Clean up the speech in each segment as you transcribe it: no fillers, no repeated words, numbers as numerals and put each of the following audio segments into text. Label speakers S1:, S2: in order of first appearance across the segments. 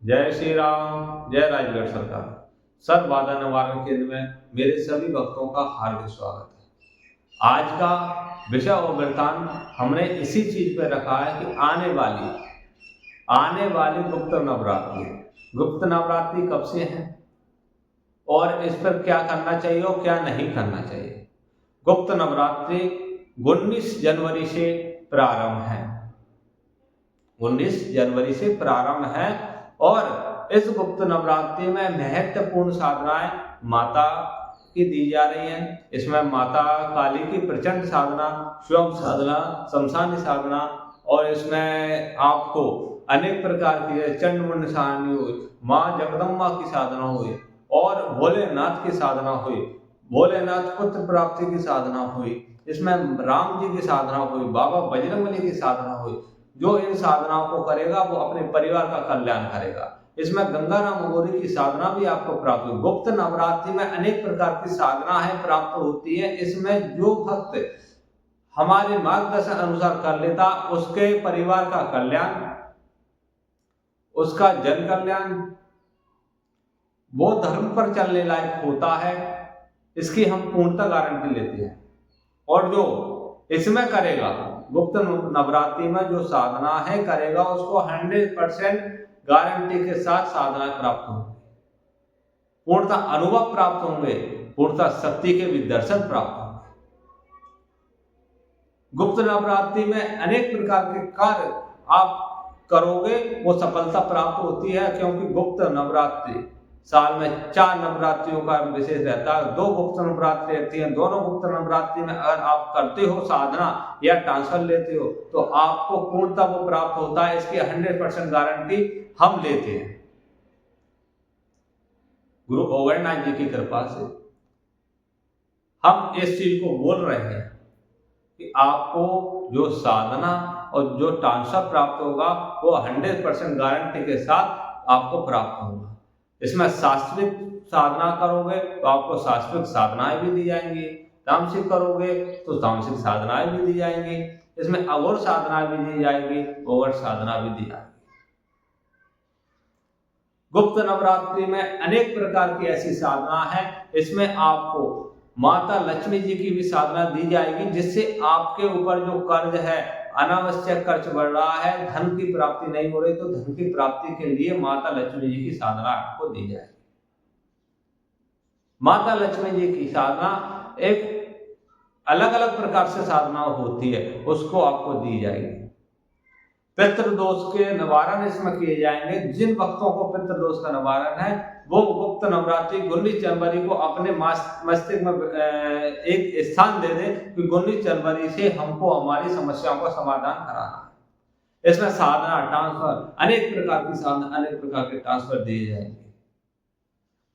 S1: जय श्री राम, जय राजगढ़ सरकार। सर्व बाधा निवारण केंद्र में मेरे सभी भक्तों का हार्दिक स्वागत है। आज का विषय और वृत्तांत हमने इसी चीज पे रखा है कि आने वाली गुप्त नवरात्रि। गुप्त नवरात्रि कब से है और इस पर क्या करना चाहिए और क्या नहीं करना चाहिए। गुप्त नवरात्रि 19 जनवरी से प्रारंभ है। 19 जनवरी से प्रारंभ है और इस गुप्त नवरात्रि में महत्वपूर्ण साधनाएं माता की दी जा रही हैं। इसमें माता काली की प्रचंड साधना, शिव साधना, शमशानी साधना और इसमें आपको अनेक प्रकार की चंडमुंड साधना हुई, माँ जगदम्बा की साधना हुई और भोलेनाथ की साधना हुई, भोलेनाथ पुत्र प्राप्ति की साधना हुई, इसमें राम जी की साधना हुई, बाबा बजरंगबली की साधना हुई। जो इन साधनाओं को करेगा वो अपने परिवार का कल्याण करेगा। इसमें गंगाराम अघोरी की साधना भी आपको प्राप्त होगी। गुप्त नवरात्रि में अनेक प्रकार की साधना है प्राप्त होती है। इसमें जो भक्त हमारे मार्गदर्शन अनुसार कर लेता उसके परिवार का कल्याण, उसका जन कल्याण वो धर्म पर चलने लायक होता है। इसकी हम पूर्णतः गारंटी लेते हैं। और जो इसमें करेगा, गुप्त नवरात्रि में जो साधना है करेगा, उसको 100% गारंटी के साथ साधना प्राप्त होंगे, पूर्णतः अनुभव प्राप्त होंगे, पूर्णतः शक्ति के भी दर्शन प्राप्त होंगे। गुप्त नवरात्रि में अनेक प्रकार के कार्य आप करोगे, वो सफलता प्राप्त होती है। क्योंकि गुप्त नवरात्रि साल में 4 नवरात्रियों का विशेष रहता है। 2 गुप्त नवरात्रि रहती हैं। दोनों गुप्त नवरात्रि में अगर आप करते हो साधना या ट्रांसफर लेते हो तो आपको पूर्णतः वो प्राप्त होता है। इसकी 100% गारंटी हम लेते हैं। गुरु ओगरनाथ जी की कृपा से हम इस चीज को बोल रहे हैं कि आपको जो साधना और जो ट्रांसफर प्राप्त होगा वो 100% गारंटी के साथ आपको प्राप्त होगा। इसमें शास्त्रिक साधना करोगे तो आपको शास्त्रिक साधनाएं भी दी जाएंगी, तामसिक करोगे तो तामसिक साधनाएं भी दी जाएंगी, इसमें अघोर साधना भी दी जाएगी, ओवर साधना भी दी जाएगी। गुप्त नवरात्रि में अनेक प्रकार की ऐसी साधना है। इसमें आपको माता लक्ष्मी जी की भी साधना दी जाएगी, जिससे आपके ऊपर जो कर्ज है, अनावश्यक खर्च बढ़ रहा है, धन की प्राप्ति नहीं हो रही, तो धन की प्राप्ति के लिए माता लक्ष्मी जी की साधना आपको दी जाएगी। माता लक्ष्मी जी की साधना एक अलग अलग प्रकार से साधना होती है, उसको आपको दी जाएगी। पितृदोष के निवारण इसमें किए जाएंगे। जिन भक्तों को पितृदोष का निवारण है वो गुप्त नवरात्रि 19 जनवरी को अपने मस्तिष्क में एक स्थान दे दे कि 19 जनवरी से हमको हमारी समस्याओं का समाधान कराना है। इसमें साधना, ट्रांसफर, अनेक प्रकार की साधना, अनेक प्रकार के ट्रांसफर दिए जाएंगे।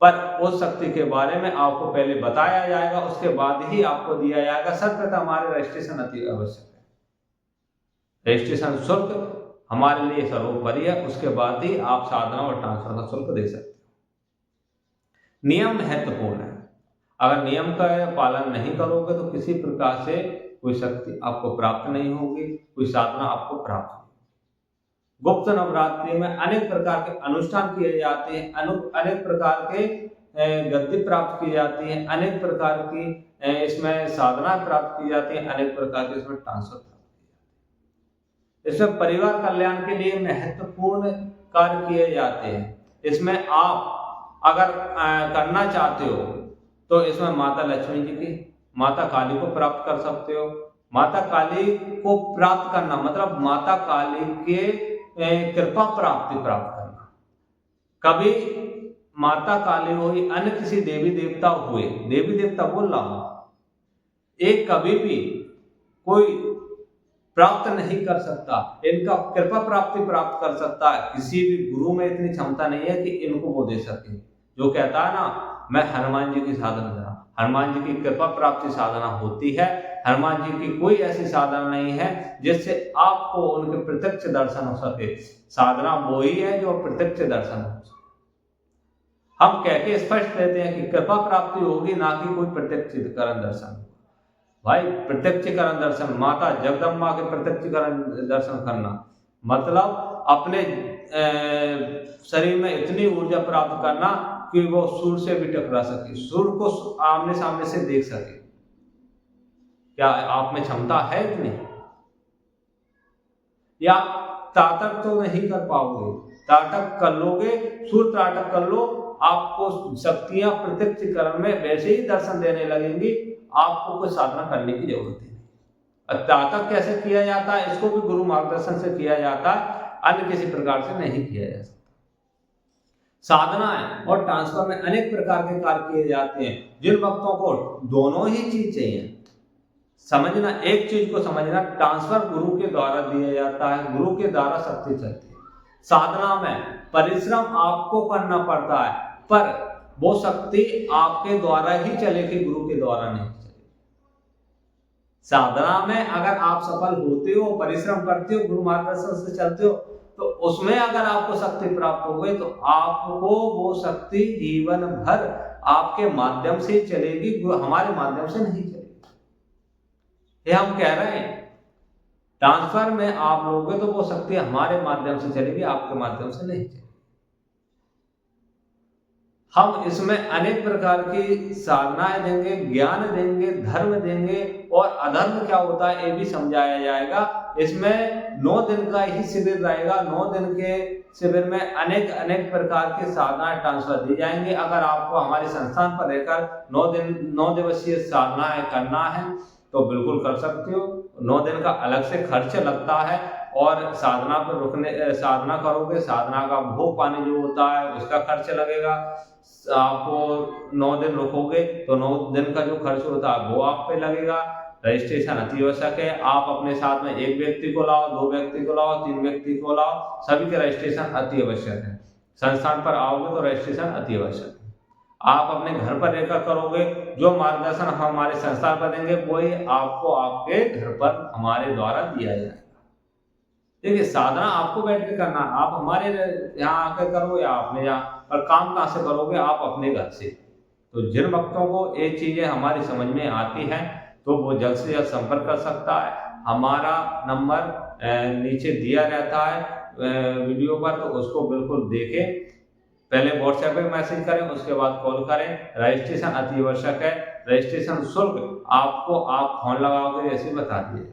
S1: पर उस शक्ति के बारे में आपको पहले बताया जाएगा, उसके बाद ही आपको दिया जाएगा। सर्वप्रथम हमारे रजिस्ट्रेशन अति आवश्यक है। रजिस्ट्रेशन शुल्क हमारे लिए सर्वोपरि है, उसके बाद ही आप साधना और ट्रांसफर का शुल्क दे सकते हो। नियम महत्वपूर्ण है। अगर नियम का पालन नहीं करोगे तो किसी प्रकार से कोई शक्ति आपको प्राप्त नहीं होगी, कोई साधना आपको प्राप्त नहीं। गुप्त नवरात्रि में अनेक प्रकार के अनुष्ठान किए जाते हैं, अनेक प्रकार के गद्दी प्राप्त की जाती है, अनेक प्रकार की इसमें साधना प्राप्त की जाती है, अनेक प्रकार के इसमें ट्रांसफर। इसमें परिवार कल्याण के लिए महत्वपूर्ण कार्य किए जाते हैं। इसमें आप अगर करना चाहते हो तो इसमें माता लक्ष्मी जी की, माता काली को प्राप्त कर सकते हो। माता काली को प्राप्त करना मतलब माता काली के कृपा प्राप्त करना। कभी माता काली हुई, अन्य किसी देवी देवता हुए, देवी देवता बोल रहा हूं, एक कभी भी कोई प्राप्त नहीं कर सकता, इनका कृपा प्राप्ति प्राप्त कर सकता है। किसी भी गुरु में इतनी क्षमता नहीं है कि इनको वो दे सके। जो कहता है ना, मैं हनुमान जी की साधना करा, हनुमान जी की कृपा प्राप्ति साधना होती है। हनुमान जी की कोई ऐसी साधना नहीं है जिससे आपको उनके प्रत्यक्ष दर्शन हो सके। साधना वो ही है जो प्रत्यक्ष दर्शन हो सके। हम कह के स्पष्ट कहते हैं कि कृपा प्राप्ति होगी, ना कि कोई प्रत्यक्षीकरण दर्शन। भाई प्रत्यक्षीकरण दर्शन, माता जगदम्बा के प्रत्यक्षीकरण दर्शन करना मतलब अपने शरीर में इतनी ऊर्जा प्राप्त करना कि वो सूर्य से भी टकरा सके, सूर्य को आमने सामने से देख सके। क्या आप में क्षमता है इतनी? या ताटक तो नहीं कर पाओगे, ताटक कर लोगे, सूर्य ताटक कर लो, आपको शक्तियां प्रत्यक्षीकरण में वैसे ही दर्शन देने लगेंगी, आपको कोई साधना करने की जरूरत ही नहीं। ताटक कैसे किया जाता है? इसको भी गुरु मार्गदर्शन से किया जाता है, अन्य किसी प्रकार से नहीं किया जा सकता। साधना है और ट्रांसफर में अनेक प्रकार के कार्य किए जाते हैं। जिन भक्तों को दोनों ही चीज चाहिए, समझना, एक चीज को समझना, ट्रांसफर गुरु के द्वारा दिया जाता है, गुरु के द्वारा शक्ति चलती है। साधना में परिश्रम आपको करना पड़ता है, पर वो शक्ति आपके द्वारा ही चलेगी, गुरु के द्वारा नहीं चलेगी। साधना में अगर आप सफल होते हो, परिश्रम करते हो, गुरु मार्गदर्शन से चलते हो, तो उसमें अगर आपको शक्ति प्राप्त हो गई तो आपको वो शक्ति जीवन भर आपके माध्यम से चलेगी, हमारे माध्यम से नहीं चलेगी। ये हम कह रहे हैं, ट्रांसफर में आप लोगे तो वो शक्ति हमारे माध्यम से चलेगी, आपके माध्यम से नहीं चलेगी। हम इसमें अनेक प्रकार की साधनाएं देंगे, ज्ञान देंगे, धर्म देंगे, और अधर्म क्या होता है ये भी समझाया जाएगा। इसमें 9 दिन का ही शिविर रहेगा। 9 दिन के शिविर में अनेक अनेक प्रकार के साधनाएं ट्रांसफर दी जाएंगे। अगर आपको हमारे संस्थान पर रहकर 9 दिवसीय साधनाएं करना है तो बिल्कुल कर सकते हो। 9 दिन का अलग से खर्च लगता है, और साधना पर रुकने, साधना करोगे, साधना का भोग पानी जो होता है उसका खर्च लगेगा। आपको 9 दिन रुकोगे तो 9 दिन का जो खर्च होता है वो आप पे लगेगा। रजिस्ट्रेशन अति आवश्यक है। आप अपने साथ में 1 व्यक्ति को लाओ, 2 व्यक्ति को लाओ, 3 व्यक्ति को लाओ, सभी के रजिस्ट्रेशन अति आवश्यक है। संस्थान पर आओगे तो रजिस्ट्रेशन अति आवश्यक है। आप अपने घर पर रहकर करोगे, जो मार्गदर्शन हमारे संस्थान पर देंगे वही आपको आपके घर पर हमारे द्वारा दिया जाएगा। देखिए, साधना आपको बैठ के करना, आप हमारे यहाँ आकर करो या अपने यहाँ, और काम कहाँ से करोगे? आप अपने घर से। तो जिन भक्तों को ये चीजें हमारी समझ में आती हैं तो वो जल्द से जल्द संपर्क कर सकता है। हमारा नंबर नीचे दिया रहता है वीडियो पर, तो उसको बिल्कुल देखें। पहले व्हाट्सएप पे मैसेज करें, उसके बाद कॉल करें। रजिस्ट्रेशन अति आवश्यक है। रजिस्ट्रेशन शुल्क आपको आप फोन लगाओगे ऐसे बता दिए।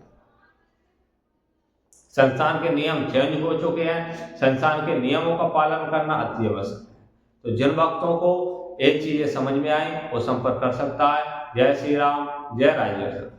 S1: संस्थान के नियम चेंज हो चुके हैं, संस्थान के नियमों का पालन करना अति आवश्यक है। तो जिन भक्तों को एक चीजें समझ में आई वो संपर्क कर सकता है। जय श्री राम, जय राजेश्वर।